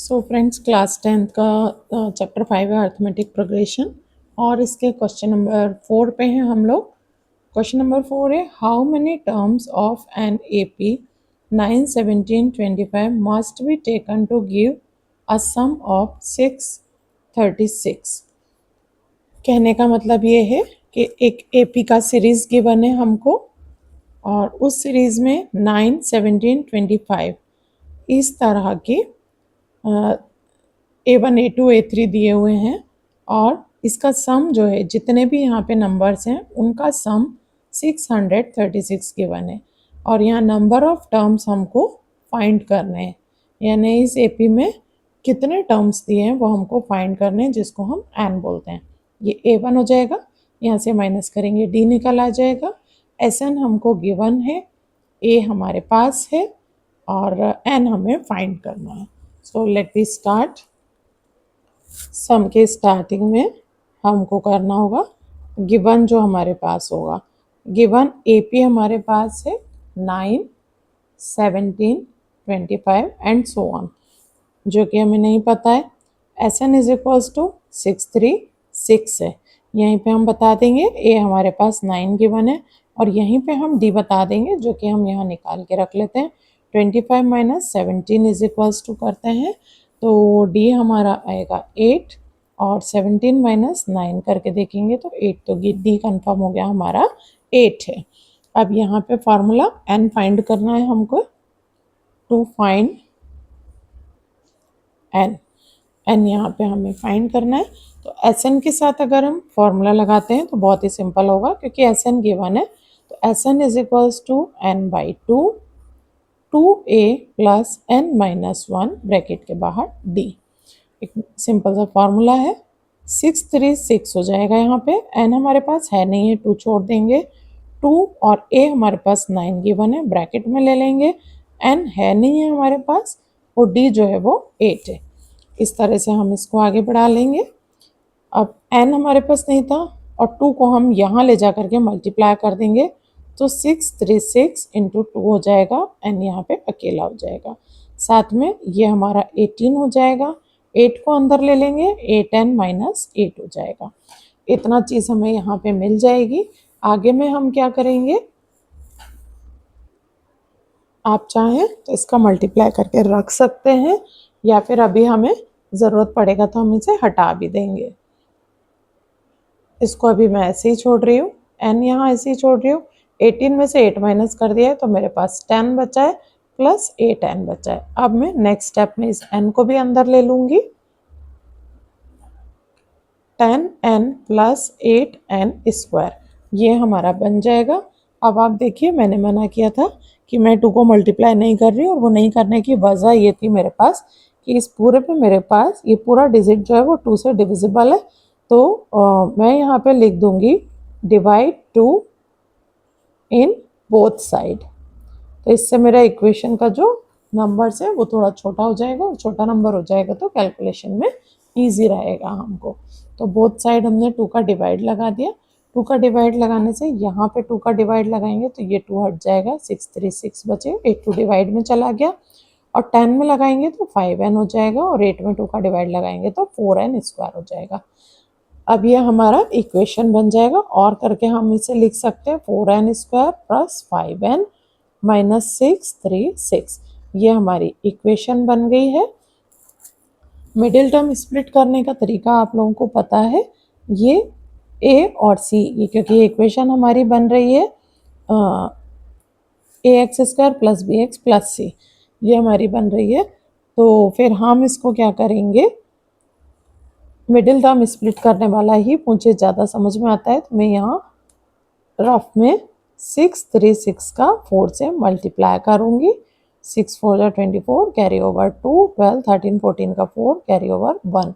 So friends, class 10th का chapter 5 है arithmetic progression और इसके क्वेश्चन नंबर 4 पे हैं हम लोग। क्वेश्चन नंबर 4 है, how many terms of an AP 9, 17, 25 must be taken to give a sum of 636। कहने का मतलब ये है कि एक एपी का सीरीज गिवन है हमको और उस सीरीज में 9, 17, 25 इस तरह के A1, A2, A3 दिए हुए हैं और इसका सम जो है, जितने भी यहाँ पे नंबर्स हैं उनका सम 636 गिवन है और यहाँ नंबर ऑफ टर्म्स हमको फाइंड करने हैं, यानी इस एपी में कितने टर्म्स दिए हैं वो हमको फाइंड करने हैं, जिसको हम एन बोलते हैं। ये A1 हो जाएगा, यहाँ से माइनस करेंगे D निकल आ जाएगा। SN हमको गिवन है, A हमारे पास है और N हमें फाइंड करना है। So let we start. सम के स्टार्टिंग में हमको करना होगा गिवन जो हमारे पास होगा। गिवन एपी हमारे पास है 9, 17, 25 एंड सो ऑन, जो कि हमें नहीं पता है। S n is equals to 636 है। यहीं पे हम बता देंगे ए हमारे पास 9 गिवन है और यहीं पे हम डी बता देंगे, जो कि हम यहाँ निकाल के रख लेते हैं। 25 माइनस 17 इज इक्वल्स टू करते हैं तो डी हमारा आएगा 8 और 17 माइनस 9 करके देखेंगे तो 8, तो डी कंफर्म हो गया हमारा 8 है। अब यहाँ पे फॉर्मूला एन फाइंड करना है हमको। टू फाइंड एन यहाँ पे हमें फाइंड करना है, तो एस एन के साथ अगर हम फॉर्मूला लगाते हैं तो बहुत ही सिंपल होगा, क्योंकि एस एन गिवन है। तो S n is equals to n by 2a plus n minus 1 bracket के बाहर डी। एक सिंपल सा फॉर्मूला है। 636 हो जाएगा। यहाँ पे एन हमारे पास है नहीं है, 2 छोड़ देंगे। 2 और ए हमारे पास 9 गिवन है, ब्रैकेट में ले लेंगे। एन है नहीं है हमारे पास और डी जो है वो 8 है। इस तरह से हम इसको आगे बढ़ा लेंगे। अब एन हमारे पास नहीं था और 2 को हम यहाँ ले जा करके मल्टीप्लाई कर देंगे तो 636 इंटू 2 हो जाएगा, एन यहाँ पे अकेला हो जाएगा। साथ में ये हमारा 18 हो जाएगा। 8 को अंदर ले लेंगे, 8 एन माइनस 8 हो जाएगा। इतना चीज़ हमें यहाँ पे मिल जाएगी। आगे में हम क्या करेंगे, आप चाहें तो इसका मल्टीप्लाई करके रख सकते हैं या फिर अभी हमें ज़रूरत पड़ेगा तो हम इसे हटा भी देंगे। इसको अभी मैं ऐसे ही छोड़ रही हूँ, एन यहाँ ऐसे ही छोड़ रही हूँ। 18 में से 8 माइनस कर दिया है तो मेरे पास 10 बचा है प्लस 8 एन बचा है। अब मैं नेक्स्ट स्टेप में इस एन को भी अंदर ले लूँगी। 10 एन प्लस 8 एन स्क्वायर, ये हमारा बन जाएगा। अब आप देखिए, मैंने मना किया था कि मैं 2 को मल्टीप्लाई नहीं कर रही, और वो नहीं करने की वजह ये थी मेरे पास कि इस पूरे पे मेरे पास ये पूरा डिजिट जो है वो 2 से डिविजिबल है। तो मैं यहाँ पे लिख दूंगी डिवाइड 2 इन बोथ साइड। तो इससे मेरा इक्वेशन का जो नंबर्स है वो थोड़ा छोटा हो जाएगा, और छोटा नंबर हो जाएगा तो कैलकुलेशन में ईजी रहेगा हमको। तो बोथ साइड हमने 2 का डिवाइड लगा दिया। 2 का डिवाइड लगाने से यहाँ पे 2 का डिवाइड लगाएंगे तो ये 2 हट जाएगा, 636 बचे। 8 2 डिवाइड में चला गया और 10 में लगाएंगे तो 5n हो जाएगा, और 8 में 2 का डिवाइड लगाएंगे तो 4n स्क्वायर हो जाएगा। अब ये हमारा इक्वेशन बन जाएगा, और करके हम इसे लिख सकते हैं 4n square plus 5n minus 636। ये हमारी इक्वेशन बन गई है। मिडिल टर्म स्प्लिट करने का तरीका आप लोगों को पता है। ये ए और सी, ये क्योंकि इक्वेशन हमारी बन रही है a x square plus b x plus c, ये हमारी बन रही है। तो फिर हम इसको क्या करेंगे, मिडिल टर्म स्प्लिट करने वाला ही मुझे ज़्यादा समझ में आता है, तो मैं यहाँ रफ में 636 का 4 से मल्टीप्लाई करूँगी। 6 4 जा 24, कैरी ओवर 2, 12 13 14 का 4, कैरी ओवर 1,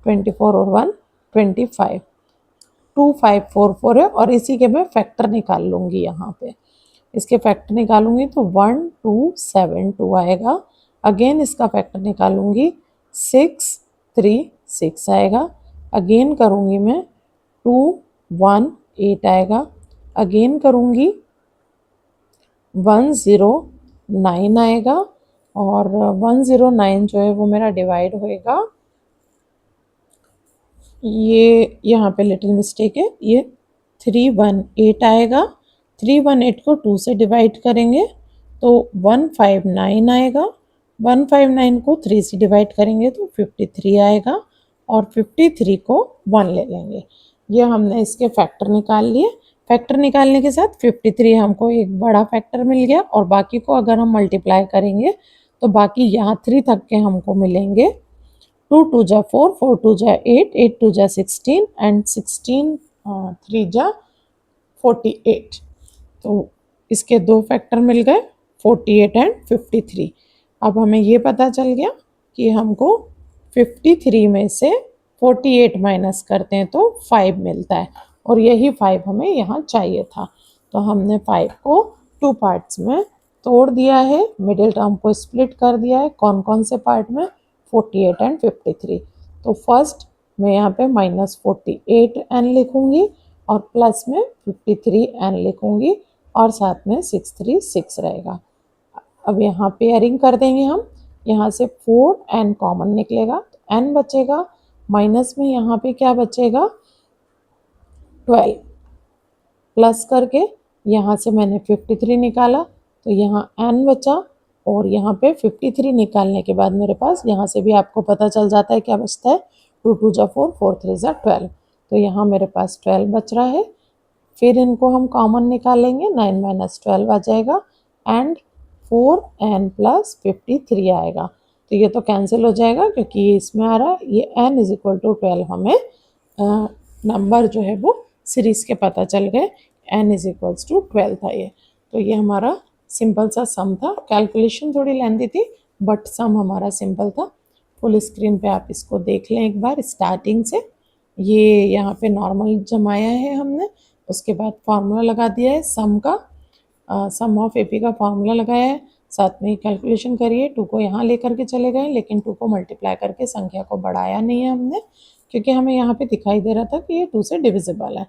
24 और 1 25, 2 5 4 4 है, और इसी के मैं फैक्टर निकाल लूँगी। यहाँ पे इसके फैक्टर निकालूंगी तो 1 2 7 2 आएगा। अगेन इसका फैक्टर निकालूंगी 6 3 6 आएगा। अगेन करूँगी मैं 2 1 8 आएगा। अगेन करूँगी 1 0 9 आएगा। और 109 जो है वो मेरा डिवाइड होएगा, ये यहाँ पे लिटिल मिस्टेक है, ये 318 आएगा। 318 को 2 से डिवाइड करेंगे तो 159 आएगा। 159 को 3 से डिवाइड करेंगे तो 53 आएगा और 53 को 1 ले लेंगे। ये हमने इसके फैक्टर निकाल लिए। फैक्टर निकालने के साथ 53 हमको एक बड़ा फैक्टर मिल गया और बाकी को अगर हम मल्टीप्लाई करेंगे तो बाकी यहाँ 3 तक के हमको मिलेंगे। 2 2 जा 4, 4 2 जा 8, 8 2 जा 16 एंड 16 3 जा 48। तो इसके दो फैक्टर मिल गए 48 एंड 53। अब हमें ये पता चल गया कि हमको 53 में से 48 माइनस करते हैं तो 5 मिलता है और यही 5 हमें यहाँ चाहिए था। तो हमने 5 को 2 पार्ट्स में तोड़ दिया है, मिडिल टर्म को स्प्लिट कर दिया है। कौन कौन से पार्ट में? 48 एंड 53। तो फर्स्ट मैं यहाँ पे -48 एन लिखूंगी और प्लस में 53 एन लिखूंगी और साथ में 636 रहेगा। अब यहाँ पेयरिंग कर देंगे हम, यहाँ से 4 एन कॉमन निकलेगा तो एन बचेगा, माइनस में यहाँ पे क्या बचेगा 12, प्लस करके यहाँ से मैंने 53 निकाला तो यहाँ एन बचा और यहाँ पे 53 निकालने के बाद मेरे पास यहाँ से भी आपको पता चल जाता है क्या बचता है, 2 2 जा 4, 4 3 जा 12। तो यहाँ मेरे पास 12 बच रहा है। फिर इनको हम कॉमन निकालेंगे, 9 माइनस 12 आ जाएगा एंड 4 एन प्लस 53 आएगा। तो ये तो कैंसिल हो जाएगा क्योंकि ये इसमें आ रहा है। ये एन इज इक्वल टू 12 हमें नंबर जो है वो सीरीज़ के पता चल गए, एन इज इक्वल्स टू 12 था ये। तो ये हमारा सिंपल सा सम था। कैलकुलेशन थोड़ी लेंथी थी बट सम हमारा सिंपल था। फुल स्क्रीन पे आप इसको देख लें एक बार स्टार्टिंग से। ये यहाँ पे नॉर्मल जमाया है हमने, उसके बाद फार्मूला लगा दिया है सम का, सम ऑफ एपी का फार्मूला लगाया है, साथ में कैलकुलेशन करिए। 2 को यहाँ लेकर के चले गए लेकिन 2 को मल्टीप्लाई करके संख्या को बढ़ाया नहीं है हमने, क्योंकि हमें यहाँ पे दिखाई दे रहा था कि ये 2 से डिविजिबल है,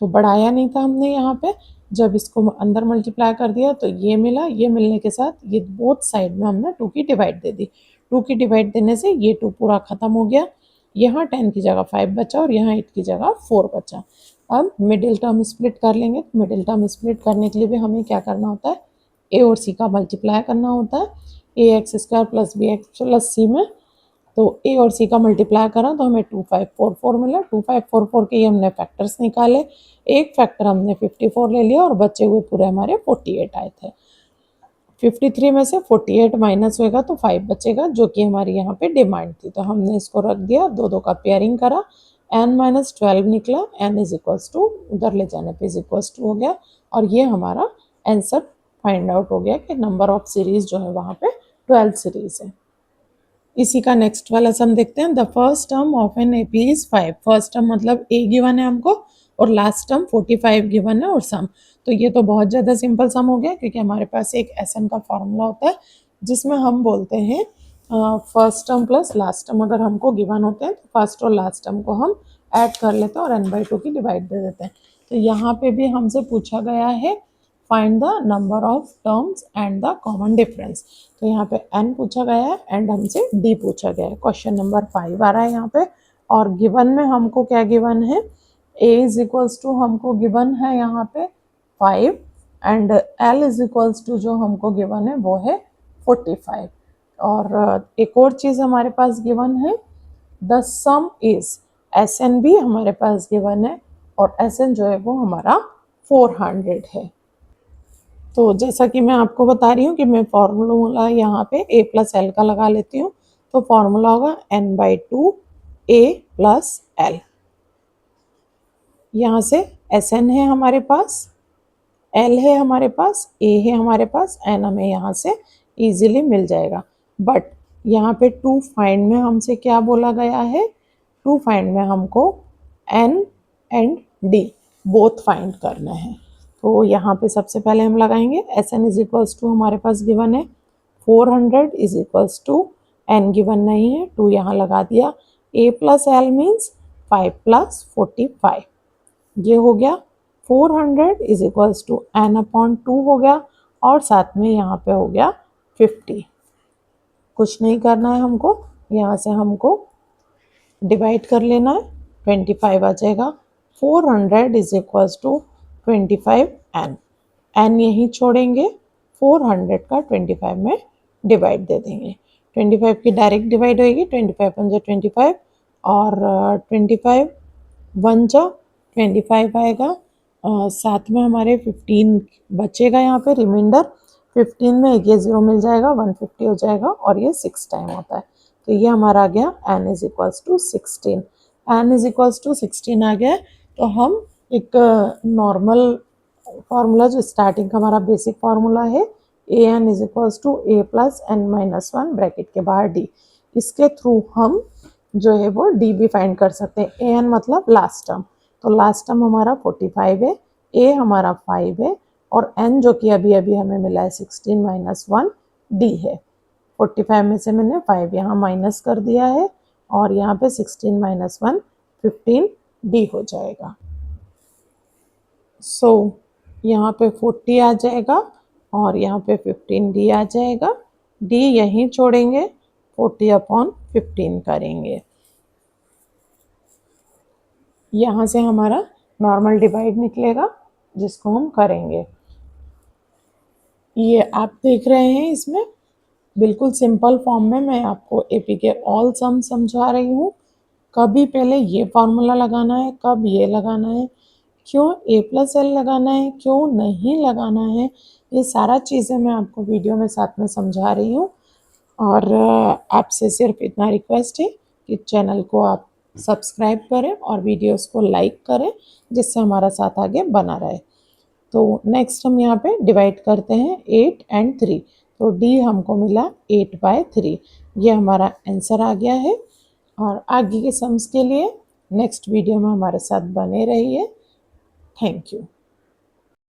तो बढ़ाया नहीं था हमने यहाँ पे। जब इसको अंदर मल्टीप्लाई कर दिया तो ये मिला, ये मिलने के साथ ये बोथ साइड में हमने 2 की डिवाइड दे दी। 2 की डिवाइड देने से ये 2 पूरा ख़त्म हो गया। यहाँ 10 की जगह 5 बचा और यहाँ 8 की जगह 4 बचा। अब मिडिल टर्म स्प्लिट कर लेंगे। मिडिल टर्म स्प्लिट करने के लिए भी हमें क्या करना होता है, ए और सी का मल्टीप्लाई करना होता है। A x square plus b x plus c में तो ए और सी का मल्टीप्लाई करा तो हमें 2544 मिला। 2544 के ही हमने फैक्टर्स निकाले, एक फैक्टर हमने 54 ले लिया और बचे हुए पूरे हमारे 48 आए थे। 53 में से 48 माइनस होएगा तो 5 बचेगा, जो कि हमारी यहाँ पे डिमांड थी। तो हमने इसको रख दिया, दो का पेयरिंग करा, n माइनस 12 निकला, n इज इक्वल्स टू उधर ले जाने पे इज इक्वल्स टू हो गया और ये हमारा आंसर फाइंड आउट हो गया कि नंबर ऑफ सीरीज जो है वहाँ पे 12 सीरीज है। इसी का नेक्स्ट वाला सम देखते हैं। The first term of an AP is 5। First term मतलब ए गिवन है हमको और लास्ट टर्म 45 गिवन है और सम। तो ये तो बहुत ज़्यादा सिंपल सम हो गया क्योंकि हमारे पास एक एसएन का फॉर्मूला होता है जिसमें हम बोलते हैं first term plus last term अगर हमको गिवन होते हैं तो फर्स्ट और लास्ट टर्म को हम ऐड कर लेते हैं और n/2 की डिवाइड दे देते हैं। तो यहाँ पे भी हमसे पूछा गया है find the number of terms and the common difference. तो यहाँ पे n पूछा गया है एंड हमसे d पूछा गया है। क्वेश्चन नंबर 5 आ रहा है यहाँ पे और गिवन में हमको क्या गिवन है, a इज इक्वल्स टू हमको गिवन है यहाँ पे 5 and l is equals to जो हमको गिवन है वो है 45। और एक और चीज़ हमारे पास गिवन है, द सम इज, SN भी हमारे पास गिवन है और SN जो है वो हमारा 400 है। तो जैसा कि मैं आपको बता रही हूँ कि मैं फॉर्मूला यहाँ पे a प्लस एल का लगा लेती हूँ। तो फॉर्मूला होगा n/2 a प्लस एल। यहाँ से SN है हमारे पास, L है हमारे पास, A है हमारे पास, N हमें यहाँ से इजीली मिल जाएगा। बट यहाँ पे 2 फाइंड में हमसे क्या बोला गया है, 2 फाइंड में हमको N and D both find करना है। तो यहाँ पे सबसे पहले हम लगाएंगे SN इज इक्वल्स टू हमारे पास गिवन है 400 is equals to N given नहीं है, 2 यहाँ लगा दिया, A plus l means 5 plus 45, ये हो गया 400 इज इक्वल्स टू n/2 हो गया और साथ में यहाँ पे हो गया 50। कुछ नहीं करना है हमको, यहाँ से हमको डिवाइड कर लेना है, 25 आ जाएगा। 400 is equals to 25n, n यहीं छोड़ेंगे, 400 का 25 में डिवाइड दे देंगे। 25 की डायरेक्ट डिवाइड होएगी, 25 वन जा 25 और 25 वन जा 25 आएगा। साथ में हमारे 15 बचेगा यहाँ पे रिमाइंडर, 15 में एक ये ज़ीरो मिल जाएगा, 150 हो जाएगा और ये 6 टाइम होता है। तो ये हमारा आ गया n is equals to 16। n is equals to 16 आ गया। तो हम एक नॉर्मल फार्मूला जो स्टार्टिंग का हमारा बेसिक फार्मूला है, a n is equals to a plus n minus one bracket के बाहर डी, इसके थ्रू हम जो है वो डी भी फाइंड कर सकते हैं। ए एन मतलब लास्ट टर्म, तो लास्ट टर्म हमारा 45 है, ए हमारा 5 है और एन जो कि अभी अभी हमें मिला है 16 माइनस वन डी है। 45 में से मैंने 5 यहाँ माइनस कर दिया है और यहाँ पे 16 माइनस वन 15 डी हो जाएगा। सो यहाँ पे 40 आ जाएगा और यहाँ पे 15 डी आ जाएगा। डी यहीं छोड़ेंगे, 40 अपॉन 15 करेंगे। यहाँ से हमारा नॉर्मल डिवाइड निकलेगा जिसको हम करेंगे। ये आप देख रहे हैं, इसमें बिल्कुल सिंपल फॉर्म में मैं आपको एपी के ऑल सम समझा रही हूँ। कभी पहले ये फार्मूला लगाना है, कब ये लगाना है, क्यों ए प्लस एल लगाना है, क्यों नहीं लगाना है, ये सारा चीज़ें मैं आपको वीडियो में साथ में समझा रही हूँ। और आपसे सिर्फ इतना रिक्वेस्ट है कि चैनल को आप सब्सक्राइब करें और वीडियोस को लाइक करें, जिससे हमारा साथ आगे बना रहे। तो नेक्स्ट हम यहाँ पे डिवाइड करते हैं 8 एंड 3, तो डी हमको मिला 8/3। ये हमारा आंसर आ गया है। और आगे के सम्स के लिए नेक्स्ट वीडियो में हमारे साथ बने रहिए। Thank you.